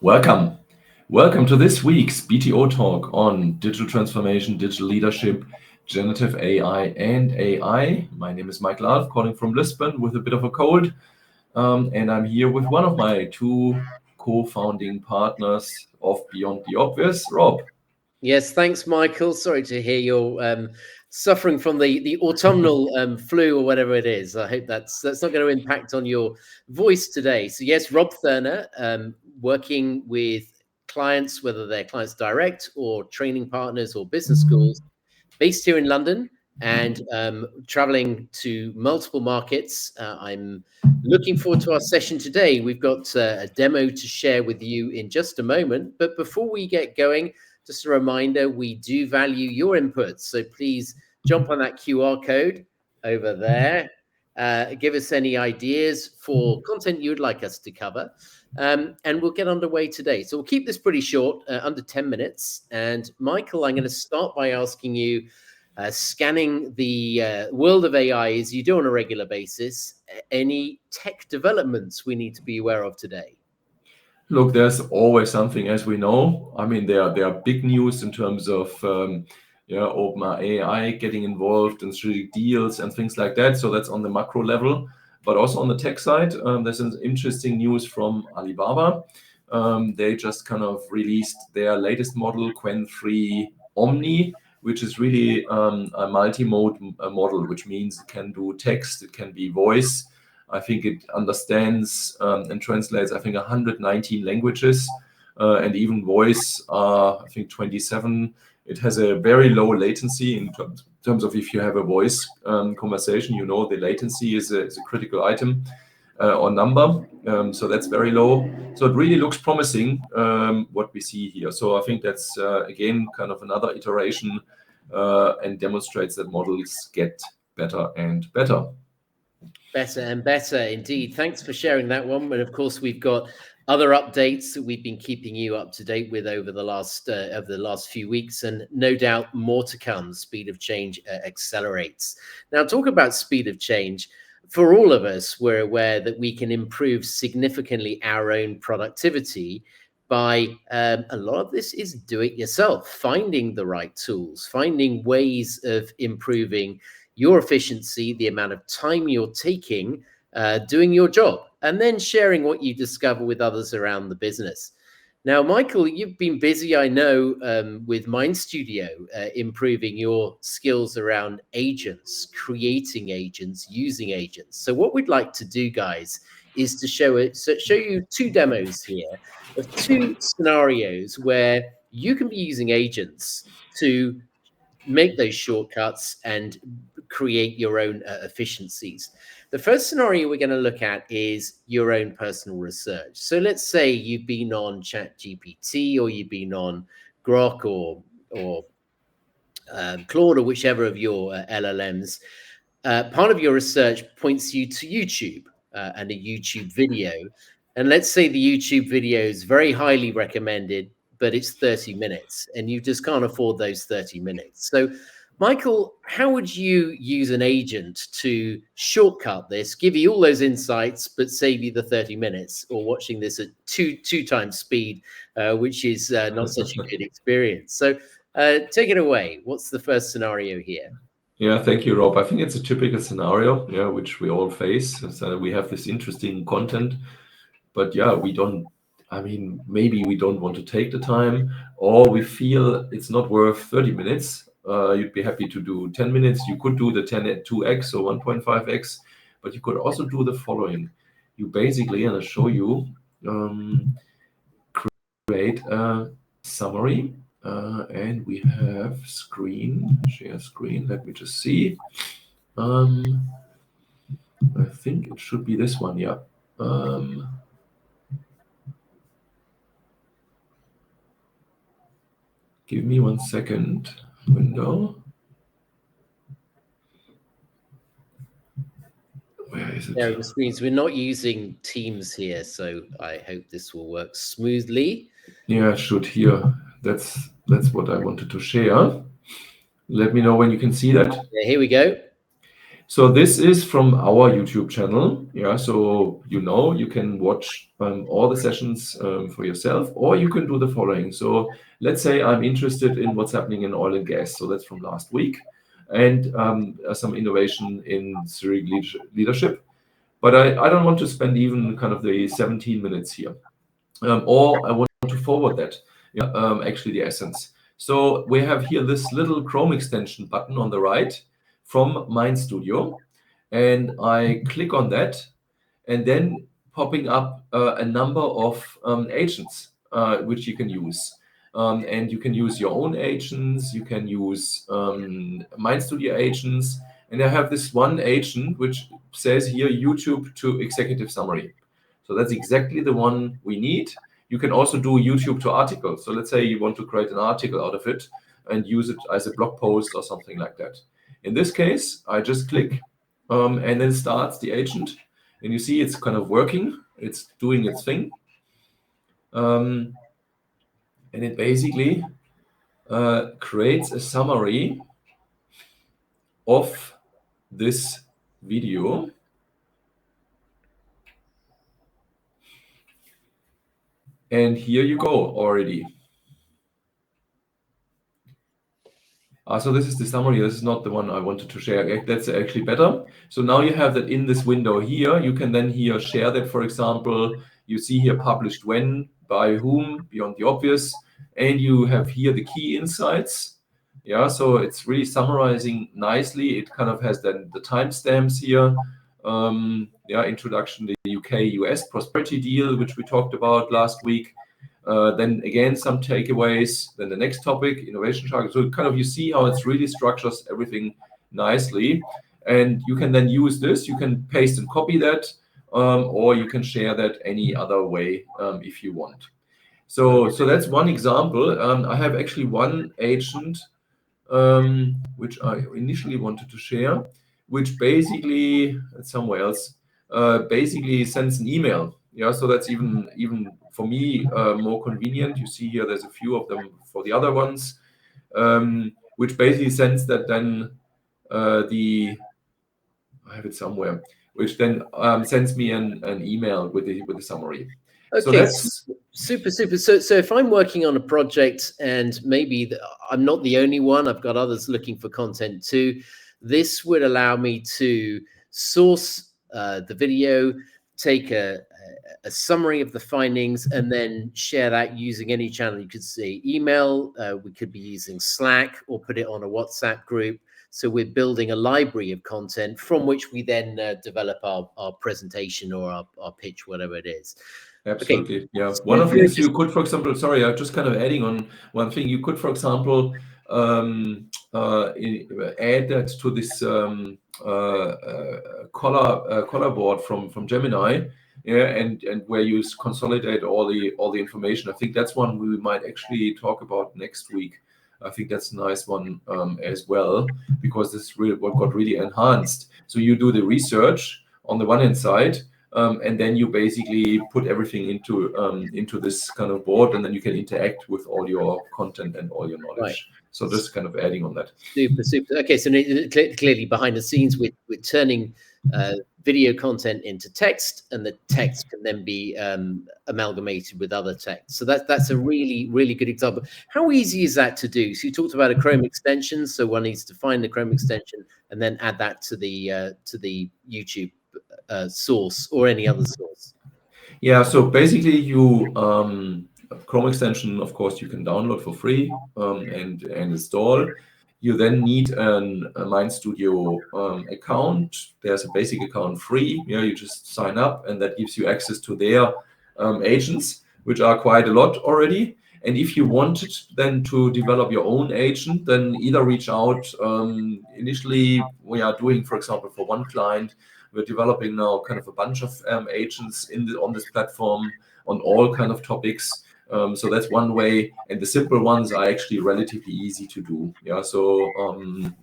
Welcome. Welcome to this week's BTO talk on digital transformation, digital leadership, generative AI, and AI. My name is Michael Alf, calling from Lisbon with a bit of a cold. And I'm here with one of my two co-founding partners of Beyond the Obvious, Rob. Yes, thanks, Michael. Sorry to hear you're suffering from the autumnal flu or whatever it is. I hope that's not going to impact on your voice today. So yes, Rob Thurner, working with clients, whether they're clients direct or training partners or business schools, based here in London and traveling to multiple markets. I'm looking forward to our session today. We've got a demo to share with you in just a moment. But before we get going, just a reminder, we do value your inputs. So please jump on that QR code over there. Give us any ideas for content you'd like us to cover. And we'll get underway today. So we'll keep this pretty short, under 10 minutes. And Michael, I'm going to start by asking you, scanning the world of AI as you do on a regular basis, any tech developments we need to be aware of today? Look, there's always something, as we know. I mean, there are big news in terms of OpenAI getting involved in strategic deals and things like that. So that's on the macro level. But also on the tech side, there's an interesting news from Alibaba. They just kind of released their latest model, Qwen 3 Omni, which is really a multi-mode model, which means it can do text, it can be voice. I think it understands and translates, 119 languages, and even voice, I think 27. It has a very low latency in terms of if you have a voice conversation, the latency is a critical item or number. So that's very low. So it really looks promising what we see here. So I think that's, again, kind of another iteration and demonstrates that models get better and better. Better and better indeed. Thanks for sharing that one. And of course, we've got other updates that we've been keeping you up to date with over the last few weeks, and no doubt more to come. Speed of change accelerates. Now, talk about speed of change. For all of us, we're aware that we can improve significantly our own productivity by a lot of this is do it yourself, finding the right tools, finding ways of improving your efficiency, the amount of time you're taking doing your job, and then sharing what you discover with others around the business. Now, Michael, you've been busy, I know, with MindStudio, improving your skills around agents, creating agents, using agents. So what we'd like to do, guys, is to show you two demos here of two scenarios where you can be using agents to make those shortcuts and create your own efficiencies. The first scenario we're going to look at is your own personal research. So let's say you've been on ChatGPT, or you've been on Grok or Claude, or whichever of your LLMs. Part of your research points you to YouTube and a YouTube video. And let's say the YouTube video is very highly recommended, but it's 30 minutes and you just can't afford those 30 minutes. So, Michael, how would you use an agent to shortcut this, give you all those insights, but save you the 30 minutes, or watching this at two times speed, which is not such a good experience? So take it away. What's the first scenario here? Yeah, thank you, Rob. I think it's a typical scenario, which we all face. So we have this interesting content, but maybe we don't want to take the time, or we feel it's not worth 30 minutes. You'd be happy to do 10 minutes. You could do the 10 at 2x or 1.5x, but you could also do the following. You basically, and I'll show you, create a summary. And we have share screen. Let me just see. I think it should be this one. Yeah. Give me 1 second. Window. Where is it? There are the screens. We're not using Teams here, so I hope this will work smoothly. Yeah, should here. That's what I wanted to share. Let me know when you can see that. Yeah, here we go. So this is from our YouTube channel. Yeah, so you can watch all the sessions for yourself, or you can do the following. So let's say I'm interested in what's happening in oil and gas. So that's from last week, and some innovation in Zurich leadership. But I don't want to spend even kind of the 17 minutes here, or I want to forward that. Yeah, actually the essence. So we have here this little Chrome extension button on the right from MindStudio, and I click on that, and then popping up a number of agents which you can use. And you can use your own agents, you can use MindStudio agents, and I have this one agent which says here YouTube to executive summary. So that's exactly the one we need. You can also do YouTube to article. So let's say you want to create an article out of it and use it as a blog post or something like that. In this case, I just click and then starts the agent. And you see it's kind of working. It's doing its thing. And it basically creates a summary of this video. And here you go already. So this is the summary. This is not the one I wanted to share. That's actually better. So now you have that in this window here. You can then here share that, for example. You see here published when, by whom, beyond the obvious. And you have here the key insights. Yeah, so it's really summarizing nicely. It kind of has then the timestamps here. Yeah, introduction to the UK-US prosperity deal, which we talked about last week. Then again, some takeaways. Then the next topic, innovation target. So kind of you see how it's really structures everything nicely. And you can then use this. You can paste and copy that, or you can share that any other way if you want. So that's one example. I have actually one agent which I initially wanted to share, which basically somewhere else basically sends an email. Yeah, so that's even for me more convenient. You see here there's a few of them for the other ones, which basically sends that then I have it somewhere, which then sends me an email with the summary. Okay, so that's super. So if I'm working on a project and maybe I'm not the only one, I've got others looking for content too, this would allow me to source the video, take a summary of the findings, and then share that using any channel. You could say email, we could be using Slack, or put it on a WhatsApp group. So we're building a library of content from which we then develop our presentation or our pitch, whatever it is. Absolutely. Okay. Yeah. One of the things you could, for example, sorry, I'm just kind of adding on one thing. You could, for example, add that to this color board from Gemini, yeah, and where you consolidate all the information. I think that's one we might actually talk about next week. I think that's a nice one as well, because this is really what got really enhanced. So you do the research on the one hand side, and then you basically put everything into this kind of board, and then you can interact with all your content and all your knowledge. Right. So just kind of adding on that. Super. Okay, so clearly behind the scenes, we're turning video content into text, and the text can then be amalgamated with other text. So that's a really good example. How easy is that to do? So you talked about a Chrome extension, so one needs to find the Chrome extension and then add that to the YouTube source or any other source. Yeah, so basically you Chrome extension, of course, you can download for free and install. You then need a MindStudio account. There's a basic account free. Yeah, you just sign up, and that gives you access to their agents, which are quite a lot already. And if you wanted then to develop your own agent, then either reach out. Initially, we are doing, for example, for one client, we're developing now kind of a bunch of agents on this platform on all kind of topics. So that's one way, and the simple ones are actually relatively easy to do. Yeah, so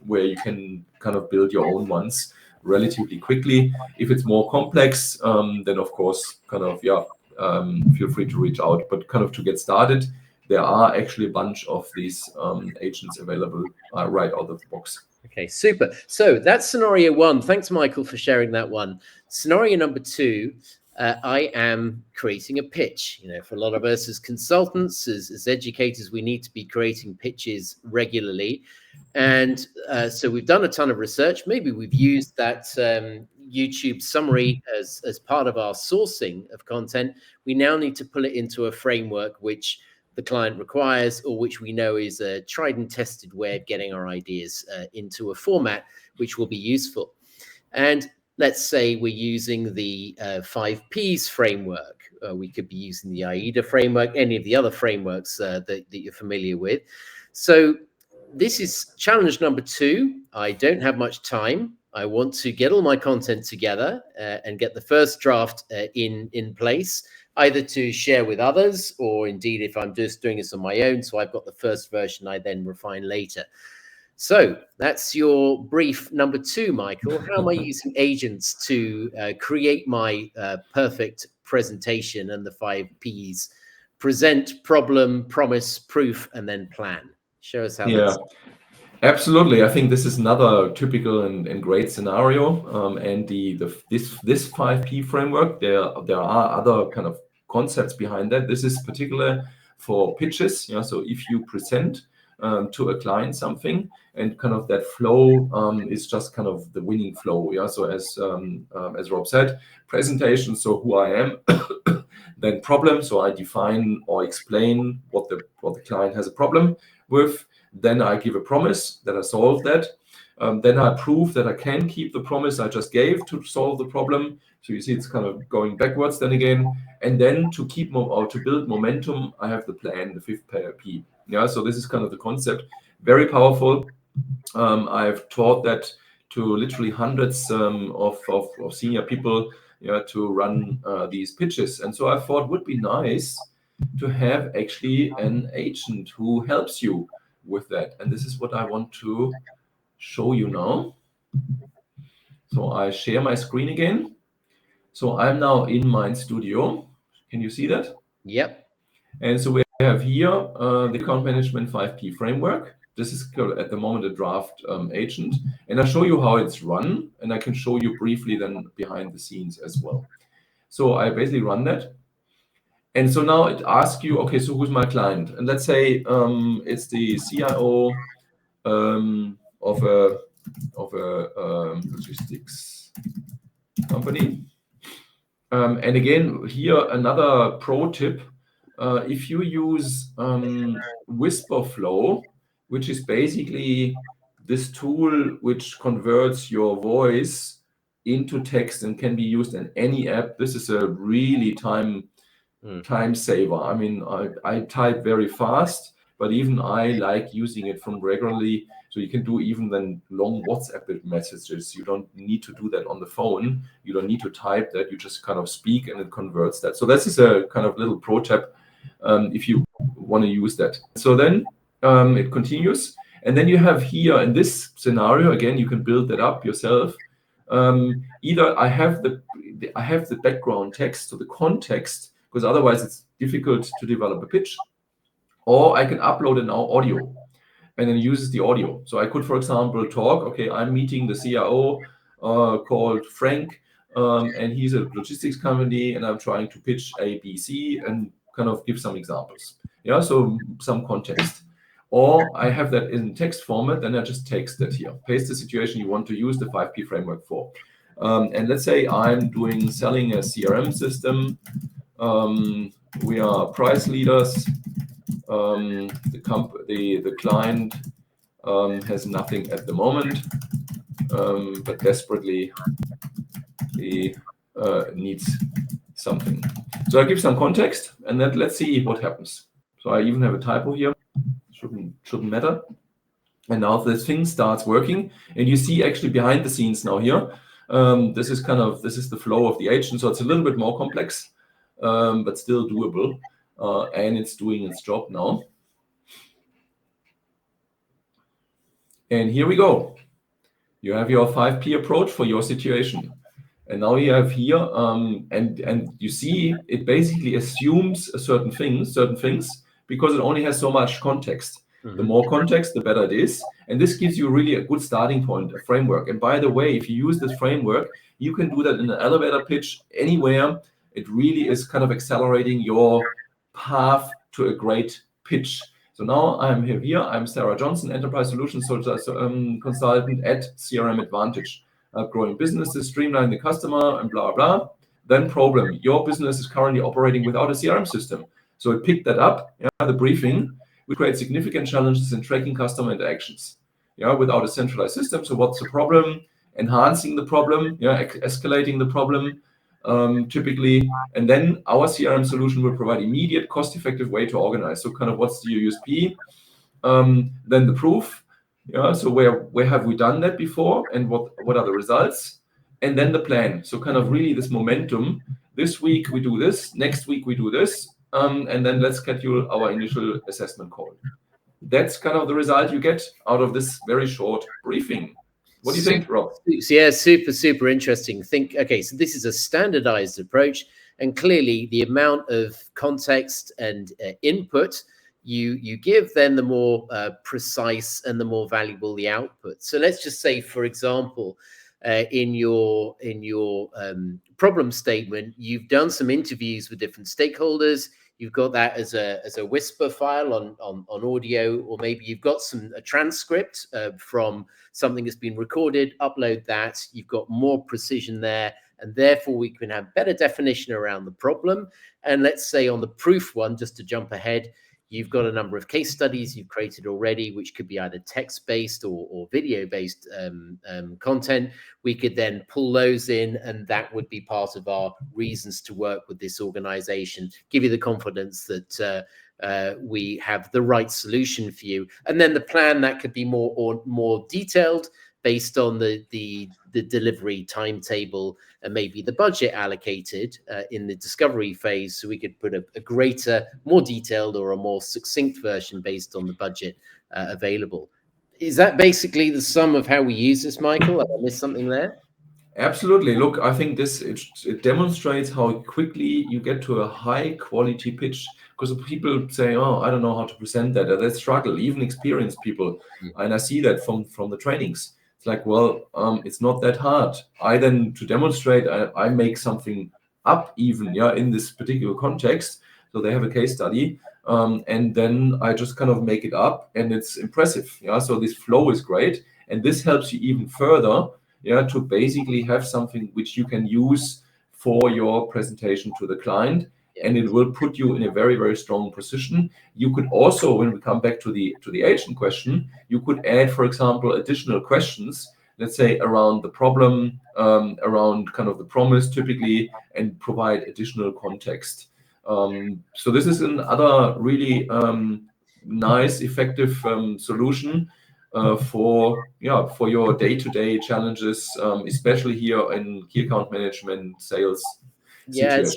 where you can kind of build your own ones relatively quickly. If it's more complex, then of course, kind of feel free to reach out. But kind of to get started, there are actually a bunch of these agents available right out of the box. Okay, super. So that's scenario one. Thanks, Michael, for sharing that one. Scenario number two, I am creating a pitch. You know, for a lot of us as consultants, as educators, we need to be creating pitches regularly. And so we've done a ton of research. Maybe we've used that YouTube summary as part of our sourcing of content. We now need to pull it into a framework which the client requires, or which we know is a tried and tested way of getting our ideas into a format which will be useful. And let's say we're using the 5Ps framework. We could be using the AIDA framework, any of the other frameworks that you're familiar with. So this is challenge number two. I don't have much time. I want to get all my content together and get the first draft in place, either to share with others, or indeed if I'm just doing this on my own, so I've got the first version I then refine later. So that's your brief number two, Michael. How am I using agents to create my perfect presentation and the 5Ps? Present, problem, promise, proof, and then plan. Show us how that's... Absolutely. I think this is another typical and great scenario. And this 5P framework, there are other kind of concepts behind that. This is particular for pitches. You know, so if you present to a client something, and kind of that flow is just kind of the winning flow. Yeah. So as Rob said, presentation. So who I am, then problem. So I define or explain what the client has a problem with. Then I give a promise that I solve that. Then I prove that I can keep the promise I just gave to solve the problem. So you see it's kind of going backwards then again. And then to keep or to build momentum, I have the plan, the 5th P. Yeah, so this is kind of the concept. Very powerful. I've taught that to literally hundreds of senior people, to run these pitches. And so I thought it would be nice to have actually an agent who helps you with that. And this is what I want to show you now. So I share my screen again. So I'm now in MindStudio. Can you see that? Yep. And so we have here the account management 5P framework. This is at the moment a draft agent. And I'll show you how it's run. And I can show you briefly then behind the scenes as well. So I basically run that. And so now it asks you, okay, so who's my client? And let's say it's the CIO of a logistics company. And again, here another pro tip: if you use Whisper Flow, which is basically this tool which converts your voice into text and can be used in any app. This is a really time saver. I mean, I type very fast, but even I like using it from regularly. So you can do even then long WhatsApp messages. You don't need to do that on the phone. You don't need to type that. You just kind of speak and it converts that. So this is a kind of little pro tip if you want to use that. So then it continues. And then you have here in this scenario, again, you can build that up yourself. Either I have the background text, so the context, because otherwise it's difficult to develop a pitch, or I can upload an audio and then uses the audio. So I could, for example, talk, okay, I'm meeting the CIO called Frank, and he's a logistics company, and I'm trying to pitch A, B, C, and kind of give some examples. Yeah, so some context. Or I have that in text format, and I just text that here. Paste the situation you want to use the 5P framework for. And let's say I'm selling a CRM system. We are price leaders. The client has nothing at the moment, but desperately he needs something. So I give some context, and then let's see what happens. So I even have a typo here. Shouldn't matter. And now this thing starts working, and you see actually behind the scenes now here. This is the flow of the agent. So it's a little bit more complex, but still doable. And it's doing its job now. And here we go. You have your 5P approach for your situation. And now you have here, and you see it basically assumes certain things, because it only has so much context. The more context, the better it is. And this gives you really a good starting point, a framework. And by the way, if you use this framework, you can do that in an elevator pitch anywhere. It really is kind of accelerating your path to a great pitch. So now I'm here. I'm Sarah Johnson, Enterprise Solutions Consultant at CRM Advantage. Growing businesses, streamline the customer, and blah, blah. Then problem. Your business is currently operating without a CRM system. So it picked that up, the briefing. We create significant challenges in tracking customer interactions, without a centralized system. So what's the problem? Enhancing the problem, escalating the problem, typically. And then our CRM solution will provide immediate, cost-effective way to organize. So kind of what's the USP? Then the proof. So where have we done that before, and what are the results? And then the plan. So kind of really this momentum. This week we do this, next week we do this, and then let's schedule our initial assessment call. That's kind of the result you get out of this very short briefing. What do you think, Rob? Yeah, super interesting. Okay, so this is a standardized approach, and clearly the amount of context and input you give, then the more precise and the more valuable the output. So let's just say, for example, in your problem statement, you've done some interviews with different stakeholders. You've got that as a whisper file on audio, or maybe you've got a transcript from something that's been recorded. Upload that. You've got more precision there, and therefore we can have better definition around the problem. And let's say on the proof one, just to jump ahead, you've got a number of case studies you've created already, which could be either text-based or video-based content. We could then pull those in, and that would be part of our reasons to work with this organization, give you the confidence that we have the right solution for you. And then the plan, that could be more detailed based on the delivery timetable and maybe the budget allocated in the discovery phase. So we could put a greater, more detailed or a more succinct version based on the budget available. Is that basically the sum of how we use this, Michael? Have I missed something there? Absolutely. Look, I think it demonstrates how quickly you get to a high quality pitch, because people say, oh, I don't know how to present that. They struggle, even experienced people. And I see that from the trainings. It's like, well, it's not that hard. To demonstrate, I make something up even, in this particular context. So they have a case study, and then I just kind of make it up, and it's impressive. So this flow is great, and this helps you even further, to basically have something which you can use for your presentation to the client. And it will put you in a very, very strong position. You could also, when we come back to the agent question, you could add, for example, additional questions, let's say around the problem, around kind of the promise typically, and provide additional context. So this is another really nice, effective solution for your day-to-day challenges, especially here in key account management, sales. Yeah, it's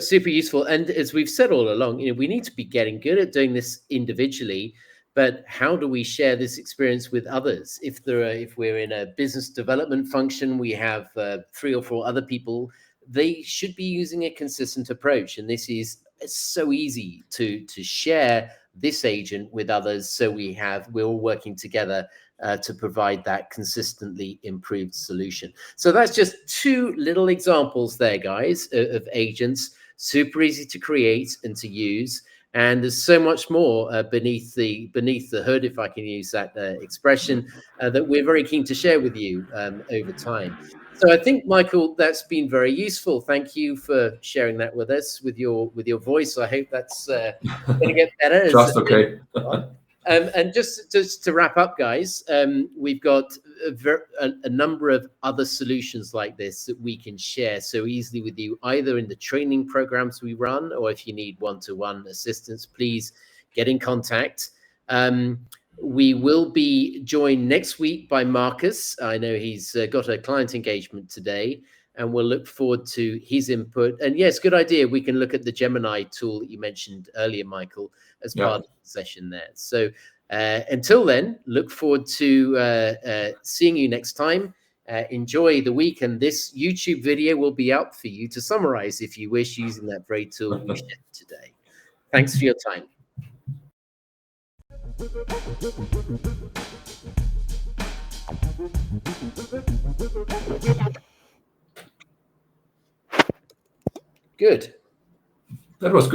super useful. And as we've said all along, we need to be getting good at doing this individually, but how do we share this experience with others? If we're in a business development function, we have 3 or 4 other people, they should be using a consistent approach. And it's so easy to share this agent with others. So we're all working together to provide that consistently improved solution. So that's just 2 little examples there, guys, of agents. Super easy to create and to use. And there's so much more beneath the hood, if I can use that expression, that we're very keen to share with you over time. So I think, Michael, that's been very useful. Thank you for sharing that with us with your voice. I hope that's going to get better. Just okay. And just to wrap up, guys, we've got a number of other solutions like this that we can share so easily with you, either in the training programs we run, or if you need one-to-one assistance, please get in contact. We will be joined next week by Marcus. I know he's got a client engagement today, and we'll look forward to his input. And yes, good idea. We can look at the Gemini tool that you mentioned earlier, Michael, as part of the session there. So until then, look forward to seeing you next time. Enjoy the week, and this YouTube video will be up for you to summarize if you wish, using that very tool we shared today. Thanks for your time. Good. That was good.